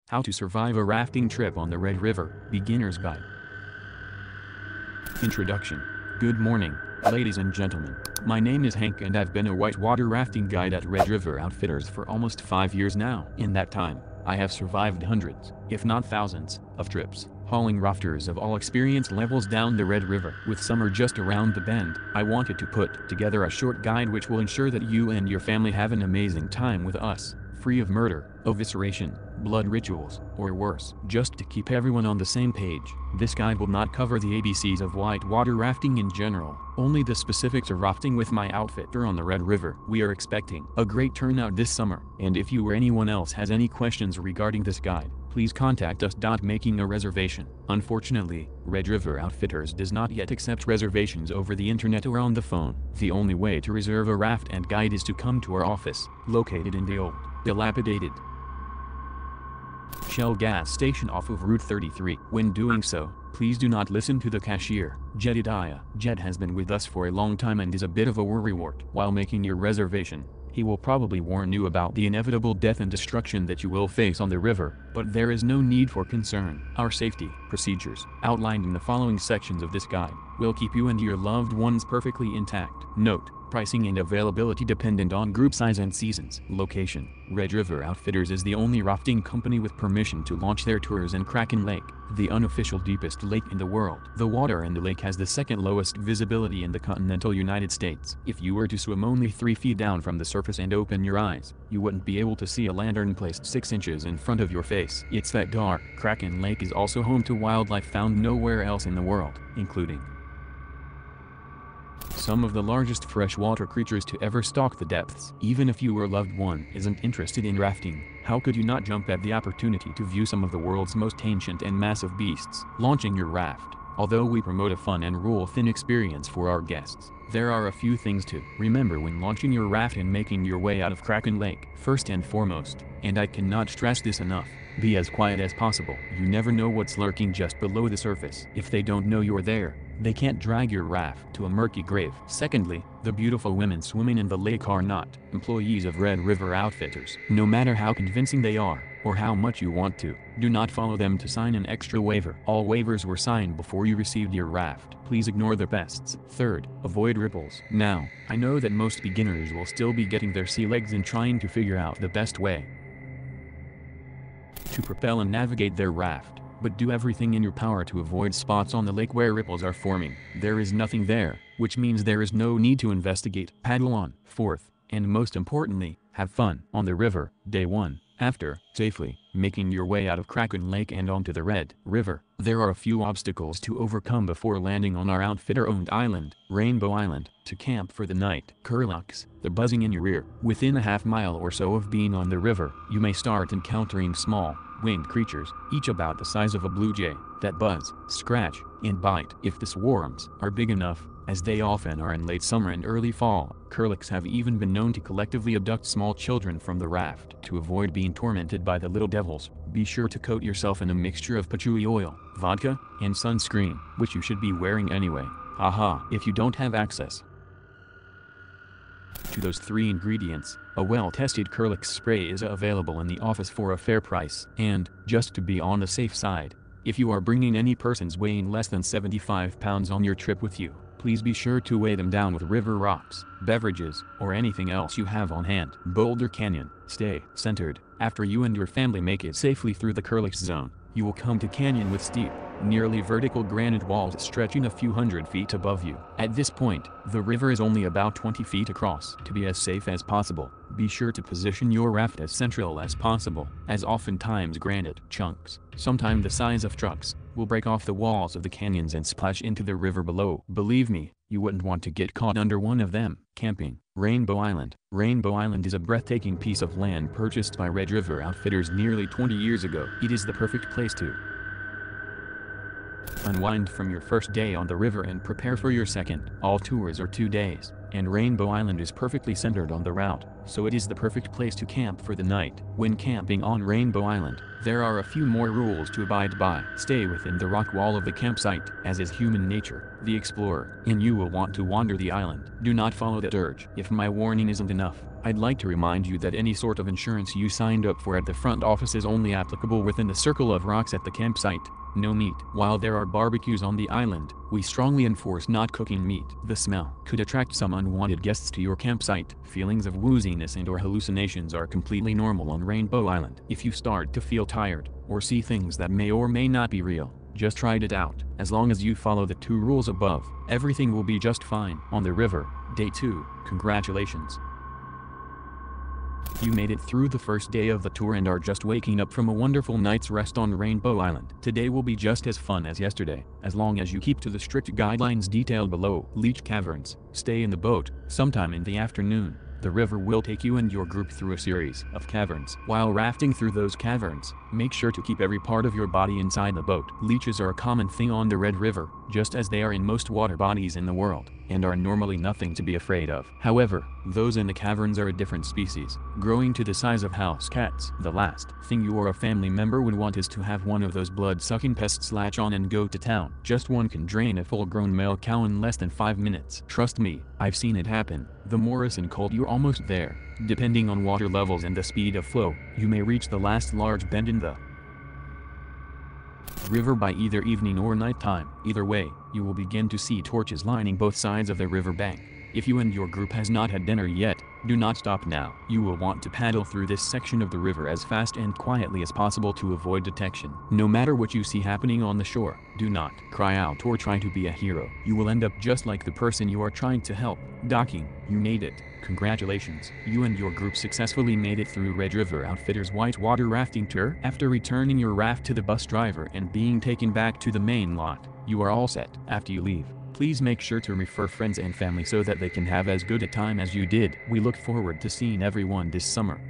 How to survive a rafting trip on the Red River, Beginner's Guide. Introduction. Good morning, ladies and gentlemen. My name is Hank and I've been a whitewater rafting guide at Red River Outfitters for almost 5 years now. In that time, I have survived hundreds, if not thousands, of trips, hauling rafters of all experience levels down the Red River. With summer just around the bend, I wanted to put together a short guide which will ensure that you and your family have an amazing time with us, free of murder, evisceration, blood rituals, or worse. Just to keep everyone on the same page, this guide will not cover the ABCs of whitewater rafting in general, only the specifics of rafting with my outfitter on the Red River. We are expecting a great turnout this summer, and if you or anyone else has any questions regarding this guide, please contact us. Making a reservation. Unfortunately, Red River Outfitters does not yet accept reservations over the internet or on the phone. The only way to reserve a raft and guide is to come to our office, located in the old, dilapidated Shell gas station off of Route 33. When doing so, please do not listen to the cashier, Jedediah. Jed has been with us for a long time and is a bit of a worrywart. While making your reservation, he will probably warn you about the inevitable death and destruction that you will face on the river, but there is no need for concern. Our safety procedures, outlined in the following sections of this guide, will keep you and your loved ones perfectly intact. Note: pricing and availability dependent on group size and seasons. Location: Red River Outfitters is the only rafting company with permission to launch their tours in Kraken Lake, the unofficial deepest lake in the world. The water in the lake has the second lowest visibility in the continental United States. If you were to swim only 3 feet down from the surface and open your eyes, you wouldn't be able to see a lantern placed 6 inches in front of your face. It's that dark. Kraken Lake is also home to wildlife found nowhere else in the world, including some of the largest freshwater creatures to ever stalk the depths. Even if your loved one isn't interested in rafting, how could you not jump at the opportunity to view some of the world's most ancient and massive beasts? Launching your raft. Although we promote a fun and rule-thin experience for our guests, there are a few things to remember when launching your raft and making your way out of Kraken Lake. First and foremost, and I cannot stress this enough, be as quiet as possible. You never know what's lurking just below the surface. If they don't know you're there, they can't drag your raft to a murky grave. Secondly, the beautiful women swimming in the lake are not employees of Red River Outfitters. No matter how convincing they are, or how much you want to, do not follow them to sign an extra waiver. All waivers were signed before you received your raft. Please ignore the pests. Third, avoid ripples. Now, I know that most beginners will still be getting their sea legs and trying to figure out the best way to propel and navigate their raft, but do everything in your power to avoid spots on the lake where ripples are forming. There is nothing there, which means there is no need to investigate. Paddle on. Fourth, and most importantly, have fun on the river. Day 1. After safely making your way out of Kraken Lake and onto the Red River, there are a few obstacles to overcome before landing on our outfitter-owned island, Rainbow Island, to camp for the night. Curlews, the buzzing in your ear. Within a half-mile or so of being on the river, you may start encountering small, winged creatures, each about the size of a blue jay, that buzz, scratch, and bite. If the swarms are big enough, as they often are in late summer and early fall, curlews have even been known to collectively abduct small children from the raft. To avoid being tormented by the little devils, be sure to coat yourself in a mixture of patchouli oil, vodka, and sunscreen, which you should be wearing anyway. Haha. If you don't have access to those 3 ingredients, a well-tested curlew spray is available in the office for a fair price. And, just to be on the safe side, if you are bringing any persons weighing less than 75 pounds on your trip with you, please be sure to weigh them down with river rocks, beverages, or anything else you have on hand. Boulder Canyon. Stay centered. After you and your family make it safely through the curlew zone, you will come to canyon with steep, nearly vertical granite walls stretching a few hundred feet above you. At this point, the river is only about 20 feet across. To be as safe as possible, be sure to position your raft as central as possible, as oftentimes granite chunks, sometimes the size of trucks, will break off the walls of the canyons and splash into the river below. Believe me, you wouldn't want to get caught under one of them. Camping. Rainbow Island. Rainbow Island is a breathtaking piece of land purchased by Red River Outfitters nearly 20 years ago. It is the perfect place to unwind from your first day on the river and prepare for your second. All tours are 2 days, and Rainbow Island is perfectly centered on the route, so it is the perfect place to camp for the night. When camping on Rainbow Island, there are a few more rules to abide by. Stay within the rock wall of the campsite, as is human nature. The explorer in you will want to wander the island. Do not follow that urge. If my warning isn't enough, I'd like to remind you that any sort of insurance you signed up for at the front office is only applicable within the circle of rocks at the campsite. No meat. While there are barbecues on the island, we strongly enforce not cooking meat. The smell could attract some unwanted guests to your campsite. Feelings of wooziness and/or hallucinations are completely normal on Rainbow Island. If you start to feel tired, or see things that may or may not be real, just try it out. As long as you follow the 2 rules above, everything will be just fine. On the river, day 2, congratulations. You made it through the first day of the tour and are just waking up from a wonderful night's rest on Rainbow Island. Today will be just as fun as yesterday, as long as you keep to the strict guidelines detailed below. Leech caverns. Stay in the boat. Sometime in the afternoon, the river will take you and your group through a series of caverns. While rafting through those caverns, make sure to keep every part of your body inside the boat. Leeches are a common thing on the Red River, just as they are in most water bodies in the world, and are normally nothing to be afraid of. However, those in the caverns are a different species, growing to the size of house cats. The last thing you or a family member would want is to have one of those blood-sucking pests latch on and go to town. Just one can drain a full-grown male cow in less than 5 minutes. Trust me, I've seen it happen. The Morrison cold, you're almost there. Depending on water levels and the speed of flow, you may reach the last large bend in the river by either evening or nighttime. Either way, you will begin to see torches lining both sides of the river bank. If you and your group has not had dinner yet, do not stop now. You will want to paddle through this section of the river as fast and quietly as possible to avoid detection. No matter what you see happening on the shore, do not cry out or try to be a hero. You will end up just like the person you are trying to help. Docking. You made it. Congratulations. You and your group successfully made it through Red River Outfitters whitewater rafting tour. After returning your raft to the bus driver and being taken back to the main lot, you are all set. After you leave, please make sure to refer friends and family so that they can have as good a time as you did. We look forward to seeing everyone this summer.